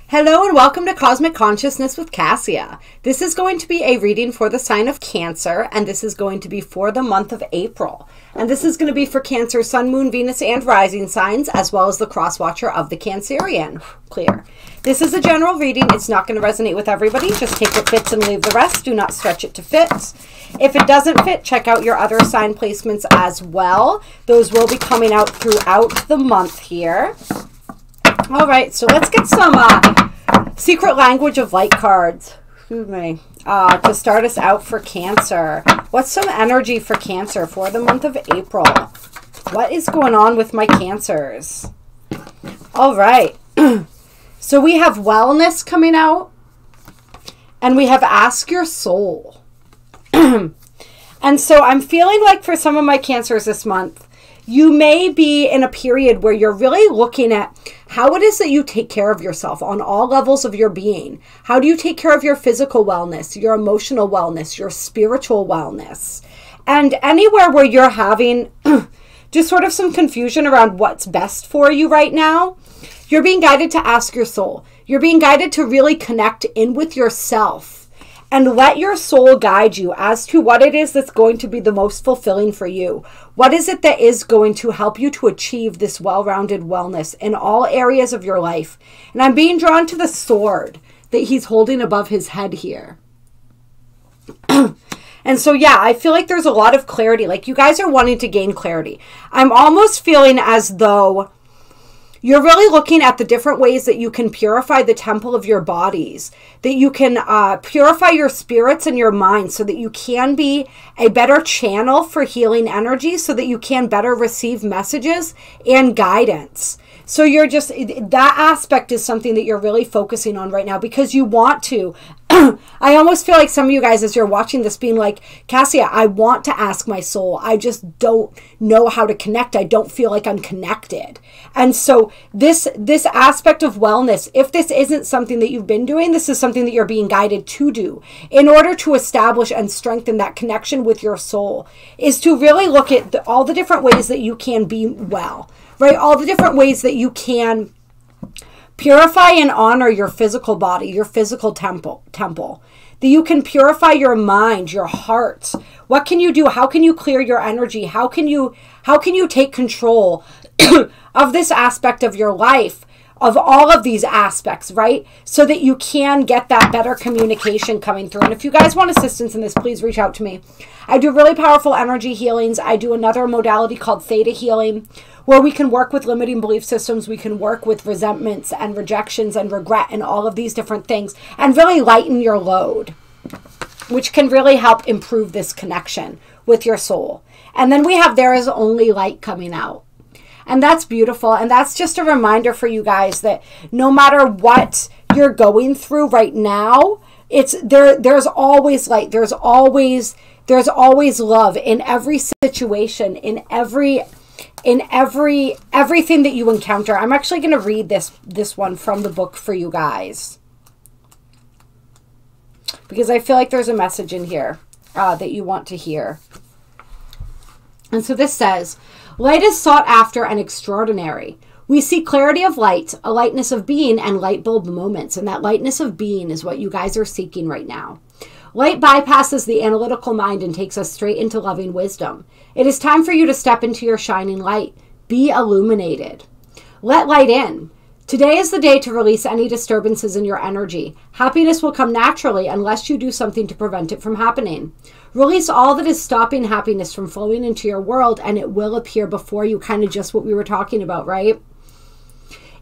Hello and welcome to Cosmic Consciousness with Cassia. This is going to be a reading for the sign of Cancer, and this is going to be for the month of April. And this is going to be for Cancer, Sun, Moon, Venus, and Rising signs, as well as the cross-watcher of the Cancerian. Clear. This is a general reading. It's not going to resonate with everybody. Just take what fits and leave the rest. Do not stretch it to fit. If it doesn't fit, check out your other sign placements as well. Those will be coming out throughout the month here. All right, so let's get some Secret Language of Light cards. Excuse me. To start us out for Cancer. What's some energy for Cancer for the month of April? What is going on with my Cancers? All right. So we have wellness coming out. And we have ask your soul. And so I'm feeling like for some of my Cancers this month, you may be in a period where you're really looking at how it is that you take care of yourself on all levels of your being. How do you take care of your physical wellness, your emotional wellness, your spiritual wellness? And anywhere where you're having just sort of some confusion around what's best for you right now, you're being guided to ask your soul. You're being guided to really connect in with yourself. And let your soul guide you as to what it is that's going to be the most fulfilling for you. What is it that is going to help you to achieve this well-rounded wellness in all areas of your life? And I'm being drawn to the sword that he's holding above his head here. And so, yeah, I feel like there's a lot of clarity. Like you guys are wanting to gain clarity. I'm almost feeling as though you're really looking at the different ways that you can purify the temple of your bodies, that you can purify your spirits and your mind so that you can be a better channel for healing energy, so that you can better receive messages and guidance. So you're just, that aspect is something that you're really focusing on right now because you want to. I almost feel like some of you guys, as you're watching this, being like, Cassia, I want to ask my soul. I just don't know how to connect. I don't feel like I'm connected. And so this aspect of wellness, if this isn't something that you've been doing, this is something that you're being guided to do in order to establish and strengthen that connection with your soul, is to really look at all the different ways that you can be well, right? All the different ways that you can purify and honor your physical body, your physical temple. That you can purify your mind, your heart. What can you do? How can you clear your energy? How can you take control of this aspect of your life, of all of these aspects, right? So that you can get that better communication coming through. And if you guys want assistance in this, please reach out to me. I do really powerful energy healings. I do another modality called Theta healing, where we can work with limiting belief systems. We can work with resentments and rejections and regret and all of these different things and really lighten your load, which can really help improve this connection with your soul. And then we have There Is Only Light coming out. And that's beautiful. And that's just a reminder for you guys that no matter what you're going through right now, there's always light. There's always love in every situation, in everything that you encounter. I'm actually going to read this one from the book for you guys, because I feel like there's a message in here that you want to hear. And so this says, light is sought after and extraordinary. We see clarity of light, a lightness of being, and light bulb moments. And that lightness of being is what you guys are seeking right now. Light bypasses the analytical mind and takes us straight into loving wisdom. It is time for you to step into your shining light. Be illuminated. Let light in. Today is the day to release any disturbances in your energy. Happiness will come naturally unless you do something to prevent it from happening. Release all that is stopping happiness from flowing into your world, and it will appear before you. Kind of just what we were talking about, right?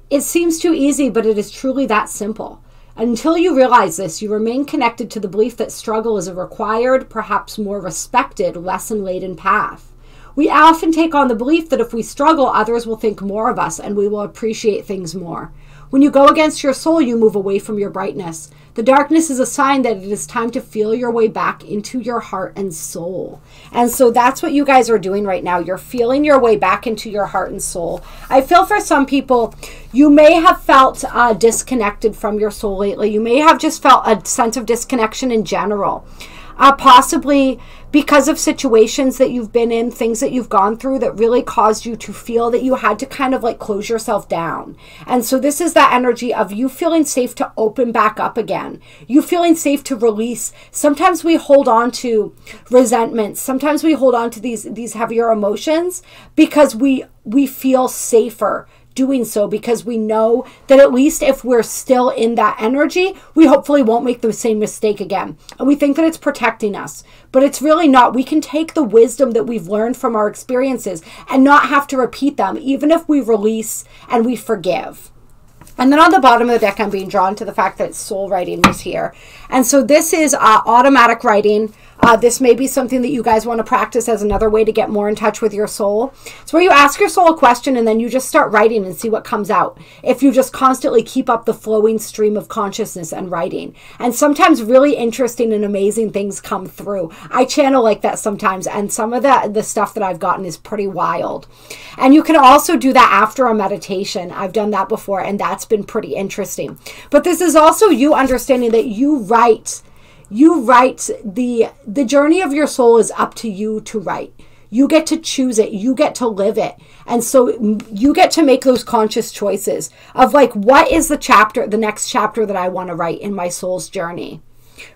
It seems too easy, but it is truly that simple. Until you realize this, you remain connected to the belief that struggle is a required, perhaps more respected, lesson-laden path. We often take on the belief that if we struggle, others will think more of us and we will appreciate things more. When you go against your soul, you move away from your brightness. The darkness is a sign that it is time to feel your way back into your heart and soul. And so that's what you guys are doing right now. You're feeling your way back into your heart and soul. I feel for some people, you may have felt disconnected from your soul lately. You may have just felt a sense of disconnection in general. Possibly because of situations that you've been in, things that you've gone through that really caused you to feel that you had to kind of like close yourself down. And so this is that energy of you feeling safe to open back up again. You feeling safe to release. Sometimes we hold on to resentments. Sometimes we hold on to these heavier emotions because we feel safer doing so, because we know that at least if we're still in that energy, we hopefully won't make the same mistake again. And we think that it's protecting us, but it's really not. We can take the wisdom that we've learned from our experiences and not have to repeat them, even if we release and we forgive. And then on the bottom of the deck, I'm being drawn to the fact that soul writing was here. And so this is automatic writing. This may be something that you guys want to practice as another way to get more in touch with your soul. It's where you ask your soul a question and then you just start writing and see what comes out. If you just constantly keep up the flowing stream of consciousness and writing. And sometimes really interesting and amazing things come through. I channel like that sometimes, and some of the stuff that I've gotten is pretty wild. And you can also do that after a meditation. I've done that before, and that's been pretty interesting. But this is also you understanding that you write the journey of your soul is up to you to write. You get to choose it. You get to live it. And so you get to make those conscious choices of like, what is the next chapter that I want to write in my soul's journey,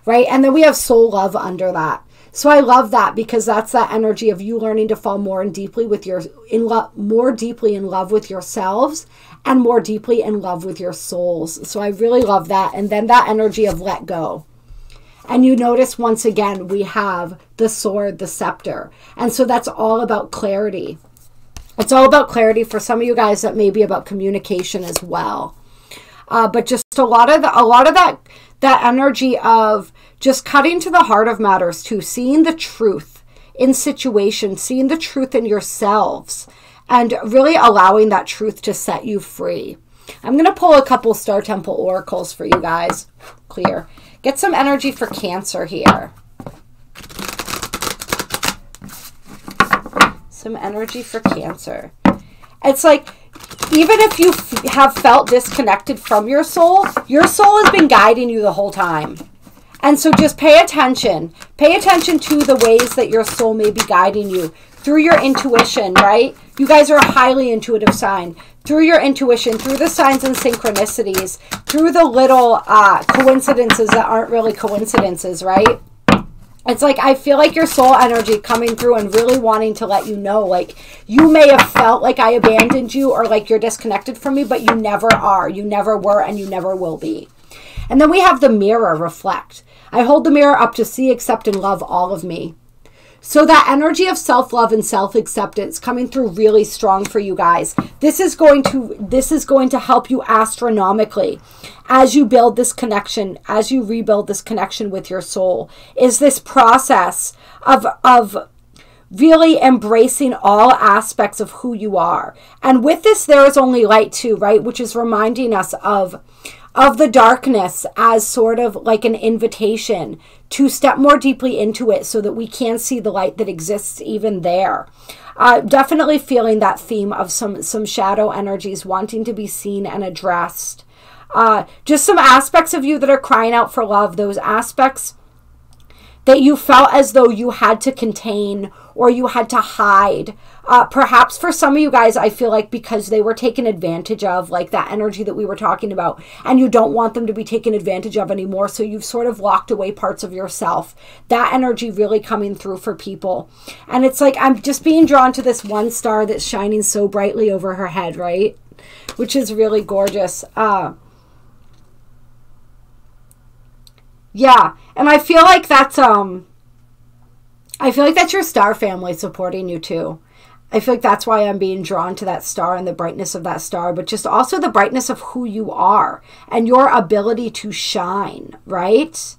right? And then we have soul love under that. So I love that, because that's that energy of you learning to fall more deeply in love with yourselves and more deeply in love with your souls. So I really love that. And then that energy of let go. And you notice once again, we have the sword, the scepter. And so that's all about clarity. It's all about clarity. For some of you guys, that may be about communication as well. But just a lot of that energy of just cutting to the heart of matters too, seeing the truth in situations, seeing the truth in yourselves, and really allowing that truth to set you free. I'm going to pull a couple Star Temple oracles for you guys. Clear. Get some energy for Cancer here. Some energy for Cancer. It's like, even if you have felt disconnected from your soul has been guiding you the whole time. And so just pay attention. Pay attention to the ways that your soul may be guiding you through your intuition, right? You guys are a highly intuitive sign. Through your intuition, through the signs and synchronicities, through the little coincidences that aren't really coincidences, right? It's like, I feel like your soul energy coming through and really wanting to let you know, like, you may have felt like I abandoned you or like you're disconnected from me, but you never are. You never were, and you never will be. And then we have the mirror, reflect. I hold the mirror up to see, accept, and love all of me. So that energy of self-love and self-acceptance coming through really strong for you guys. This is going to help you astronomically as you build this connection, as you rebuild this connection with your soul. Is this process of really embracing all aspects of who you are. And with this, there is only light too, right? Which is reminding us of the darkness as sort of like an invitation to step more deeply into it so that we can see the light that exists even there. Definitely feeling that theme of some shadow energies wanting to be seen and addressed. Just some aspects of you that are crying out for love, those aspects that you felt as though you had to contain or you had to hide. Perhaps for some of you guys, I feel like because they were taken advantage of, like that energy that we were talking about, and you don't want them to be taken advantage of anymore, so you've sort of locked away parts of yourself. That energy really coming through for people. And it's like, I'm just being drawn to this one star that's shining so brightly over her head, right? Which is really gorgeous. Yeah, and I feel like that's your star family supporting you too. I feel like that's why I'm being drawn to that star and the brightness of that star, but just also the brightness of who you are and your ability to shine, right?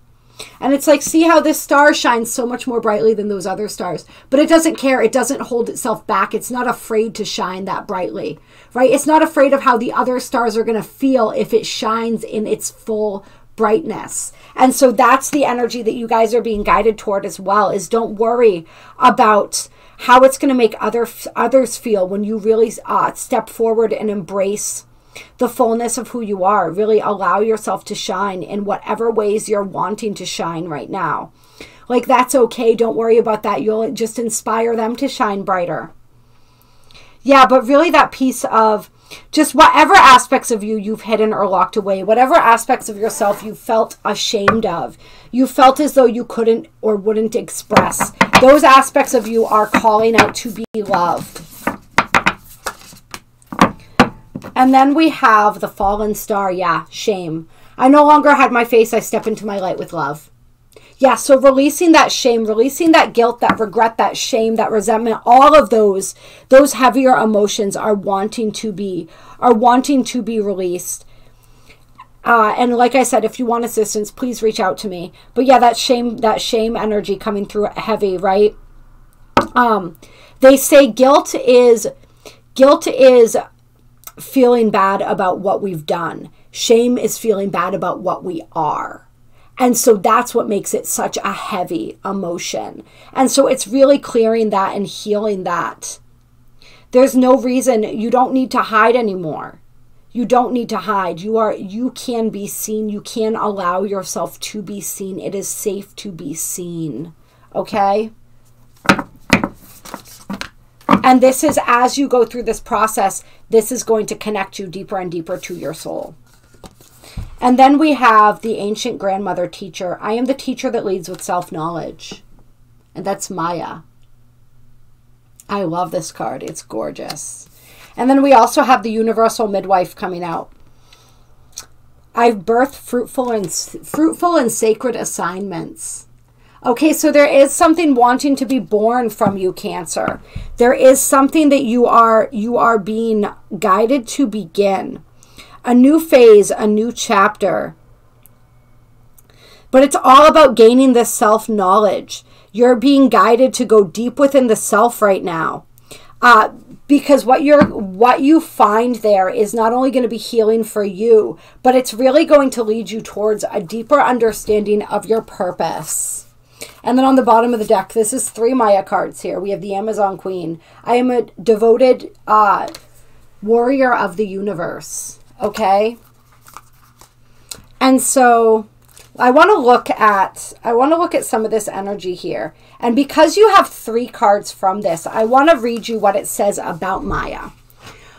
And it's like, see how this star shines so much more brightly than those other stars, but it doesn't care. It doesn't hold itself back. It's not afraid to shine that brightly, right? It's not afraid of how the other stars are going to feel if it shines in its full brightness. And so that's the energy that you guys are being guided toward as well, is don't worry about how it's going to make others feel when you really step forward and embrace the fullness of who you are. Really allow yourself to shine in whatever ways you're wanting to shine right now. Like, that's okay. Don't worry about that. You'll just inspire them to shine brighter. Yeah, but really that piece of just whatever aspects of you you've hidden or locked away, whatever aspects of yourself you felt ashamed of, you felt as though you couldn't or wouldn't express, those aspects of you are calling out to be loved. And then we have the fallen star. Yeah, shame. I no longer hide my face. I step into my light with love. Yeah, so releasing that shame, releasing that guilt, that regret, that shame, that resentment, all of those heavier emotions are wanting to be released. And like I said, if you want assistance, please reach out to me. But yeah, that shame energy coming through heavy, right? They say guilt is feeling bad about what we've done. Shame is feeling bad about what we are. And so that's what makes it such a heavy emotion. And so it's really clearing that and healing that. There's no reason, you don't need to hide anymore. You don't need to hide. You can be seen. You can allow yourself to be seen. It is safe to be seen. Okay? And this is, as you go through this process, this is going to connect you deeper and deeper to your soul. And then we have the ancient grandmother teacher. I am the teacher that leads with self-knowledge. And that's Maya. I love this card. It's gorgeous. And then we also have the universal midwife coming out. I've birthed fruitful and sacred assignments. Okay, so there is something wanting to be born from you, Cancer. There is something that you are being guided to begin. A new phase, a new chapter. But it's all about gaining this self-knowledge. You're being guided to go deep within the self right now. Because what you find there is not only going to be healing for you, but it's really going to lead you towards a deeper understanding of your purpose. And then on the bottom of the deck, this is 3 Maya cards here. We have the Amazon Queen. I am a devoted warrior of the universe. Okay. And so I want to look at some of this energy here. And because you have 3 cards from this, I want to read you what it says about Maya.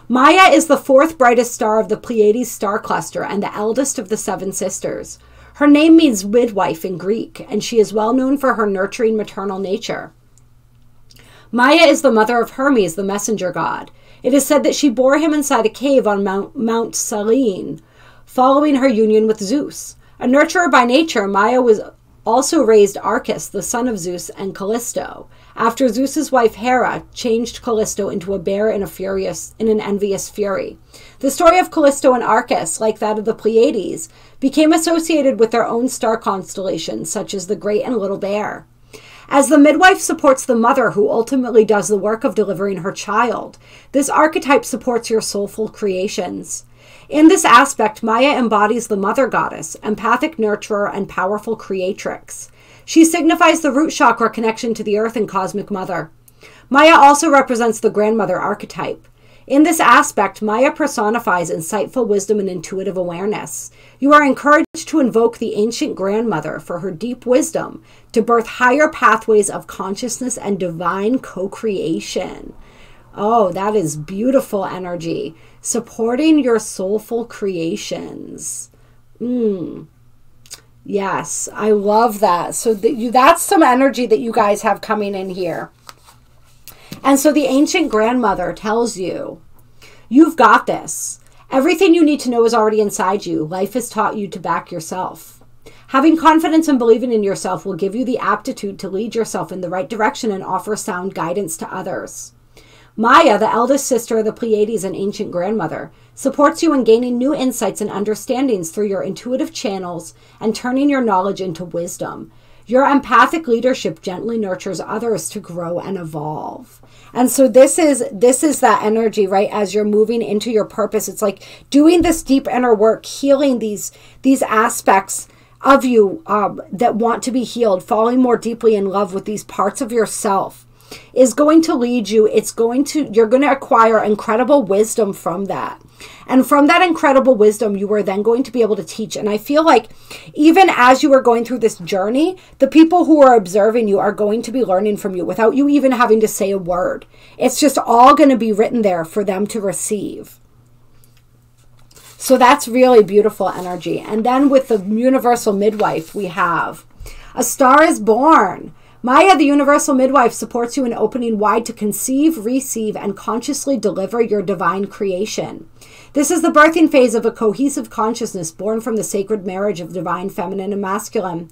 Maya is the 4th brightest star of the Pleiades star cluster and the eldest of the 7 sisters. Her name means midwife in Greek, and she is well known for her nurturing maternal nature. Maya is the mother of Hermes, the messenger god. It is said that she bore him inside a cave on Mount Selene, following her union with Zeus. A nurturer by nature, Maya was also raised Arcus, the son of Zeus, and Callisto, after Zeus's wife Hera changed Callisto into a bear in an envious fury. The story of Callisto and Arcus, like that of the Pleiades, became associated with their own star constellations, such as the Great and Little Bear. As the midwife supports the mother who ultimately does the work of delivering her child, this archetype supports your soulful creations. In this aspect, Maya embodies the mother goddess, empathic nurturer, and powerful creatrix. She signifies the root chakra connection to the earth and cosmic mother. Maya also represents the grandmother archetype. In this aspect, Maya personifies insightful wisdom and intuitive awareness. You are encouraged to invoke the ancient grandmother for her deep wisdom to birth higher pathways of consciousness and divine co-creation. Oh, that is beautiful energy. Supporting your soulful creations. Yes, I love that. So that's some energy that you guys have coming in here. And so the ancient grandmother tells you, you've got this. Everything you need to know is already inside you. Life has taught you to back yourself. Having confidence and believing in yourself will give you the aptitude to lead yourself in the right direction and offer sound guidance to others. Maya, the eldest sister of the Pleiades and ancient grandmother, supports you in gaining new insights and understandings through your intuitive channels and turning your knowledge into wisdom. Your empathic leadership gently nurtures others to grow and evolve. And so this is that energy, right? As you're moving into your purpose, it's like doing this deep inner work, healing these aspects of you that want to be healed, falling more deeply in love with these parts of yourself is going to lead you. You're going to acquire incredible wisdom from that. And from that incredible wisdom, you are then going to be able to teach. And I feel like even as you are going through this journey, the people who are observing you are going to be learning from you without you even having to say a word. It's just all going to be written there for them to receive. So that's really beautiful energy. And then with the universal midwife, we have a star is born. Maya, the universal midwife, supports you in opening wide to conceive, receive, and consciously deliver your divine creation. This is the birthing phase of a cohesive consciousness born from the sacred marriage of divine feminine and masculine.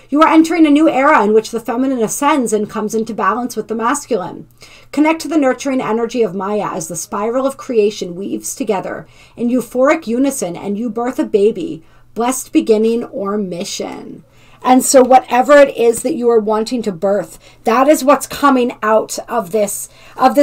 You are entering a new era in which the feminine ascends and comes into balance with the masculine. Connect to the nurturing energy of Maya as the spiral of creation weaves together in euphoric unison, and you birth a baby, blessed beginning or mission. And so whatever it is that you are wanting to birth, that is what's coming out of this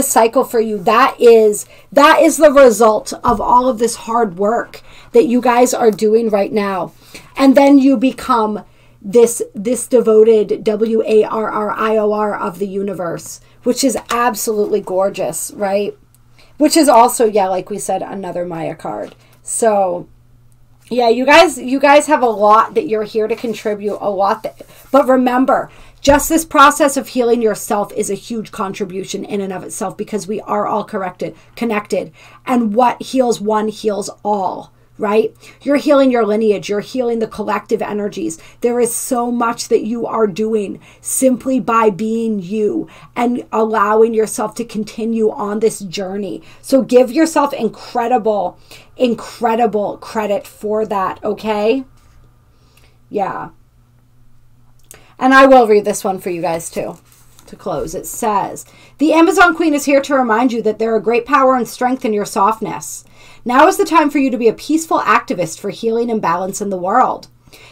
cycle for you. That is the result of all of this hard work that you guys are doing right now. And then you become this devoted WARRIOR of the universe, which is absolutely gorgeous, right? Which is also, yeah, like we said, another Maya card. So yeah, you guys have a lot that you're here to contribute, a lot but remember, just this process of healing yourself is a huge contribution in and of itself, because we are all connected, and what heals one heals all. Right? You're healing your lineage. You're healing the collective energies. There is so much that you are doing simply by being you and allowing yourself to continue on this journey. So give yourself incredible, incredible credit for that. Okay? Yeah. And I will read this one for you guys too. To close, it says, the Amazon Queen is here to remind you that there are great power and strength in your softness. Now is the time for you to be a peaceful activist for healing and balance in the world.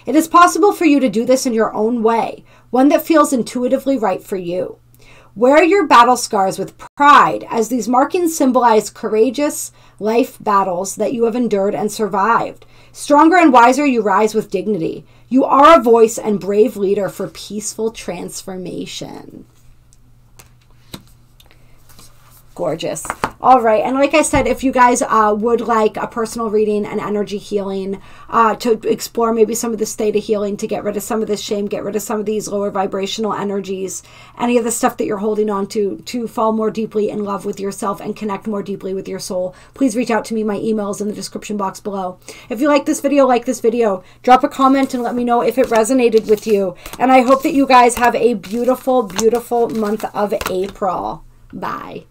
It is possible for you to do this in your own way, one that feels intuitively right for you. Wear your battle scars with pride, as these markings symbolize courageous life battles that you have endured and survived. Stronger and wiser, you rise with dignity. You are a voice and brave leader for peaceful transformation. Gorgeous. All right. And like I said, if you guys would like a personal reading and energy healing, to explore maybe some of this theta healing, to get rid of some of this shame, get rid of some of these lower vibrational energies, any of the stuff that you're holding on to fall more deeply in love with yourself and connect more deeply with your soul, please reach out to me. My email is in the description box below. If you like this video, drop a comment and let me know if it resonated with you. And I hope that you guys have a beautiful, beautiful month of April. Bye.